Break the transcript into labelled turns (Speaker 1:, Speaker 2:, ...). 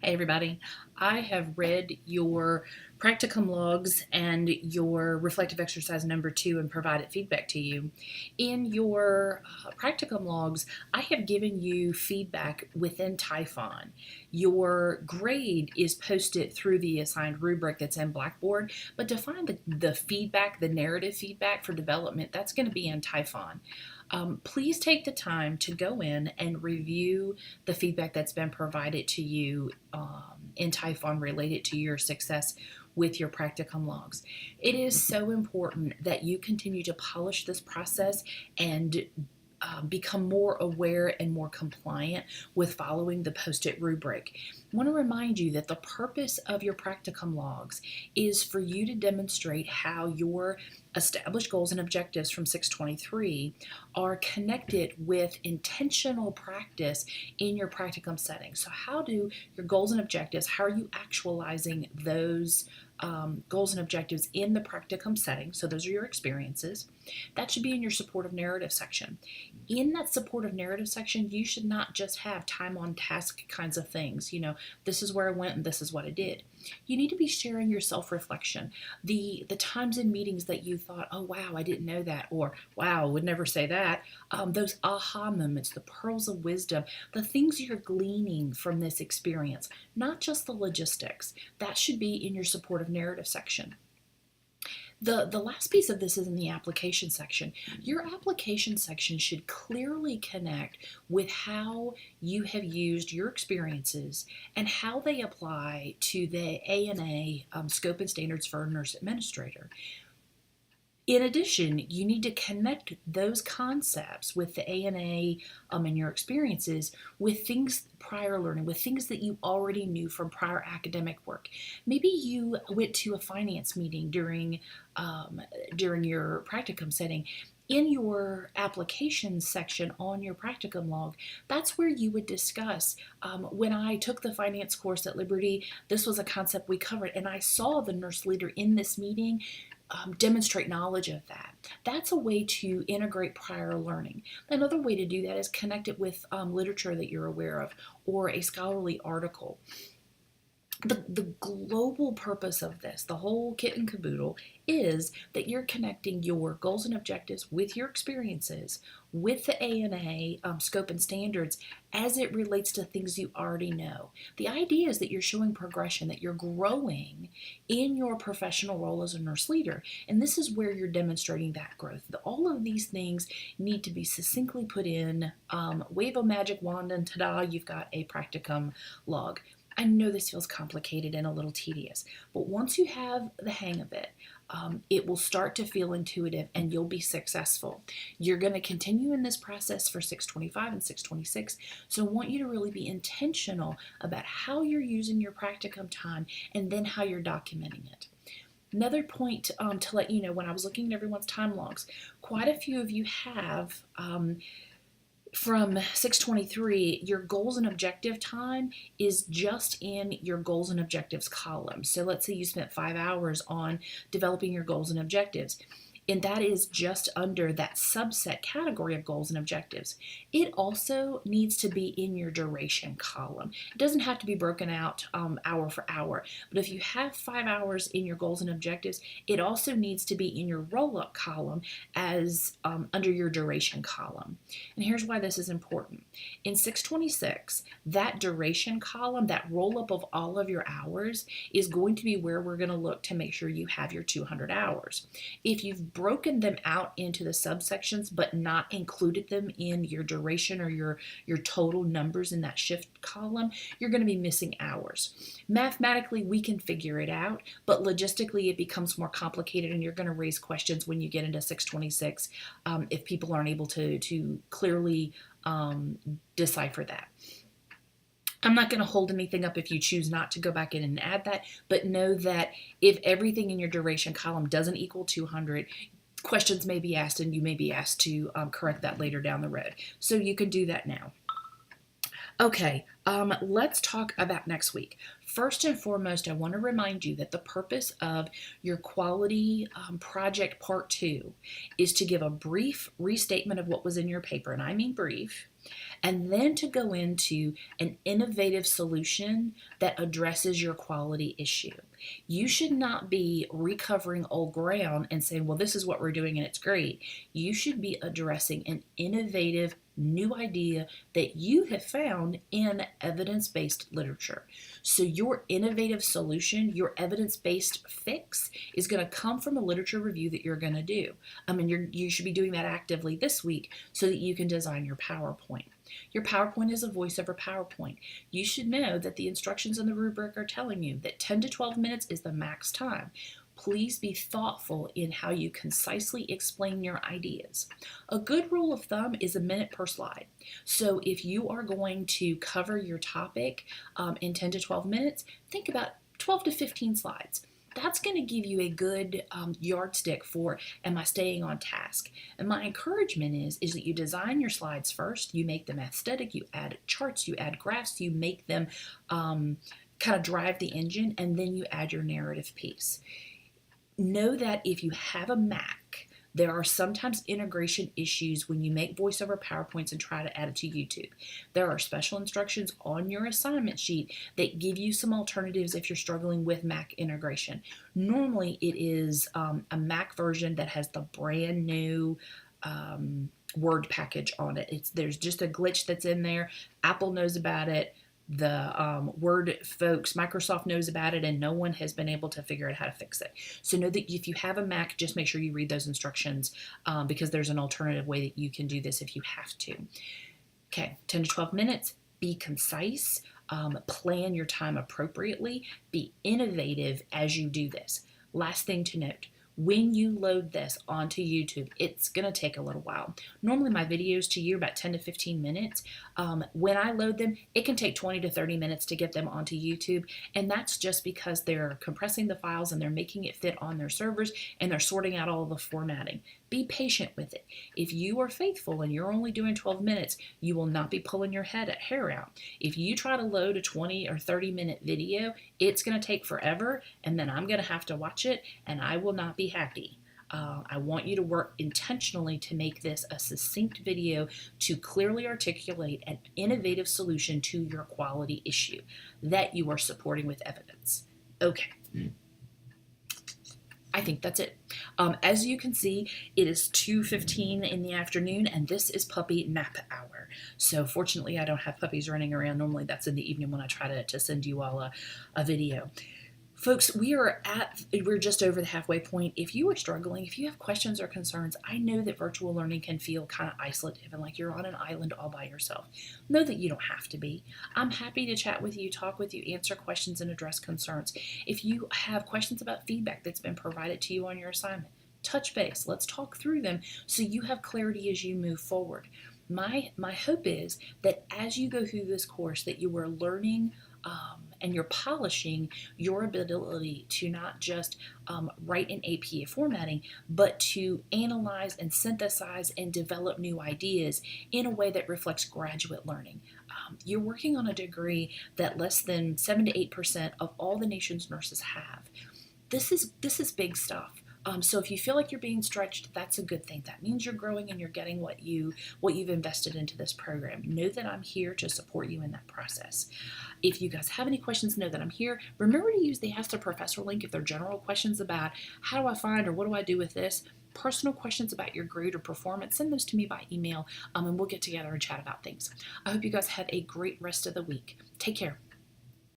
Speaker 1: Hey everybody, I have read your practicum logs and your reflective exercise number 2 and provided feedback to you. In your practicum logs, I have given you feedback within Typhon. Your grade is posted through the assigned rubric that's in Blackboard, but to find the feedback, the narrative feedback for development, that's going to be in Typhon. Please take the time to go in and review the feedback that's been provided to you in Typhon related to your success with your practicum logs. It is so important that you continue to polish this process and become more aware and more compliant with following the post-it rubric. I want to remind you that the purpose of your practicum logs is for you to demonstrate how your established goals and objectives from 623 are connected with intentional practice in your practicum setting. So how do your goals and objectives, how are you actualizing those goals and objectives in the practicum setting? So those are your experiences. That should be in your supportive narrative section. In that supportive narrative section, you should not just have time on task kinds of things. This is where I went and this is what I did. You need to be sharing your self-reflection. The times in meetings that you thought, oh wow, I didn't know that, or wow, I would never say that. Those aha moments, the pearls of wisdom, the things you're gleaning from this experience, not just the logistics. That should be in your supportive narrative section. The last piece of this is in the application section. Your application section should clearly connect with how you have used your experiences and how they apply to the ANA scope and standards for a nurse administrator. In addition, you need to connect those concepts with the ANA and your experiences with things prior learning, with things that you already knew from prior academic work. Maybe you went to a finance meeting during your practicum setting. In your application section on your practicum log, that's where you would discuss, when I took the finance course at Liberty, this was a concept we covered, and I saw the nurse leader in this meeting demonstrate knowledge of that. That's a way to integrate prior learning. Another way to do that is connect it with literature that you're aware of or a scholarly article. The global purpose of this, the whole kit and caboodle, is that you're connecting your goals and objectives with your experiences, with the ANA scope and standards as it relates to things you already know. The idea is that you're showing progression, that you're growing in your professional role as a nurse leader, and this is where you're demonstrating that growth. All of these things need to be succinctly put in, wave a magic wand, and ta-da, you've got a practicum log. I know this feels complicated and a little tedious, but once you have the hang of it will start to feel intuitive and you'll be successful. You're going to continue in this process for 625 and 626, so I want you to really be intentional about how you're using your practicum time and then how you're documenting it. Another point to let you know, when I was looking at everyone's time logs, quite a few of you have from 623, your goals and objective time is just in your goals and objectives column. So let's say you spent 5 hours on developing your goals and objectives, and that is just under that subset category of goals and objectives. It also needs to be in your duration column. It doesn't have to be broken out hour for hour, but if you have 5 hours in your goals and objectives, it also needs to be in your roll-up column as under your duration column. And here's why this is important. In 626, that duration column, that roll-up of all of your hours, is going to be where we're going to look to make sure you have your 200 hours. If you've broken them out into the subsections but not included them in your duration or your total numbers in that shift column, you're going to be missing hours. Mathematically, we can figure it out, but logistically it becomes more complicated, and you're going to raise questions when you get into 626 if people aren't able to clearly decipher that. I'm not going to hold anything up if you choose not to go back in and add that, but know that if everything in your duration column doesn't equal 200, questions may be asked, and you may be asked to correct that later down the road. So you can do that now. Okay, let's talk about next week. First and foremost, I want to remind you that the purpose of your quality project part two is to give a brief restatement of what was in your paper, and I mean brief, and then to go into an innovative solution that addresses your quality issue. You should not be recovering old ground and saying, well, this is what we're doing and it's great. You should be addressing an innovative new idea that you have found in evidence based literature. So, your innovative solution, your evidence based fix, is going to come from a literature review that you're going to do. You should be doing that actively this week so that you can design your PowerPoint. Your PowerPoint is a voice over PowerPoint. You should know that the instructions in the rubric are telling you that 10 to 12 minutes is the max time. Please be thoughtful in how you concisely explain your ideas. A good rule of thumb is a minute per slide. So if you are going to cover your topic in 10 to 12 minutes, think about 12 to 15 slides. That's going to give you a good yardstick for, am I staying on task? And my encouragement is that you design your slides first, you make them aesthetic, you add charts, you add graphs, you make them kind of drive the engine, and then you add your narrative piece. Know that if you have a Mac, there are sometimes integration issues when you make voiceover PowerPoints and try to add it to YouTube. There are special instructions on your assignment sheet that give you some alternatives if you're struggling with Mac integration. Normally, it is a Mac version that has the brand new Word package on it. There's just a glitch that's in there. Apple knows about it. The Word folks, Microsoft knows about it, and no one has been able to figure out how to fix it. So know that if you have a Mac, just make sure you read those instructions because there's an alternative way that you can do this if you have to. Okay, 10 to 12 minutes. Be concise. Plan your time appropriately. Be innovative as you do this. Last thing to note. When you load this onto YouTube, it's going to take a little while. Normally my videos to you are about 10 to 15 minutes. When I load them, it can take 20 to 30 minutes to get them onto YouTube. And that's just because they're compressing the files and they're making it fit on their servers and they're sorting out all the formatting. Be patient with it. If you are faithful and you're only doing 12 minutes, you will not be pulling your hair out. If you try to load a 20 or 30-minute video, it's going to take forever, and then I'm going to have to watch it, and I will not be happy. I want you to work intentionally to make this a succinct video to clearly articulate an innovative solution to your quality issue that you are supporting with evidence. Okay. I think that's it. As you can see, it is 2:15 in the afternoon, and this is puppy nap hour. So fortunately, I don't have puppies running around. Normally, that's in the evening when I try to send you all a video. Folks, we're just over the halfway point. If you are struggling, if you have questions or concerns, I know that virtual learning can feel kind of isolative and like you're on an island all by yourself. Know that you don't have to be. I'm happy to chat with you, talk with you, answer questions, and address concerns. If you have questions about feedback that's been provided to you on your assignment, touch base. Let's talk through them so you have clarity as you move forward. My hope is that as you go through this course that you are learning and you're polishing your ability to not just write in APA formatting, but to analyze and synthesize and develop new ideas in a way that reflects graduate learning. You're working on a degree that less than 7 to 8% of all the nation's nurses have. This is big stuff. So if you feel like you're being stretched, that's a good thing. That means you're growing and you're getting what you've invested into this program. Know that I'm here to support you in that process. If you guys have any questions, know that I'm here. Remember to use the Ask the Professor link if they're general questions about how do I find or what do I do with this. Personal questions about your grade or performance, send those to me by email and we'll get together and chat about things. I hope you guys have a great rest of the week. Take care.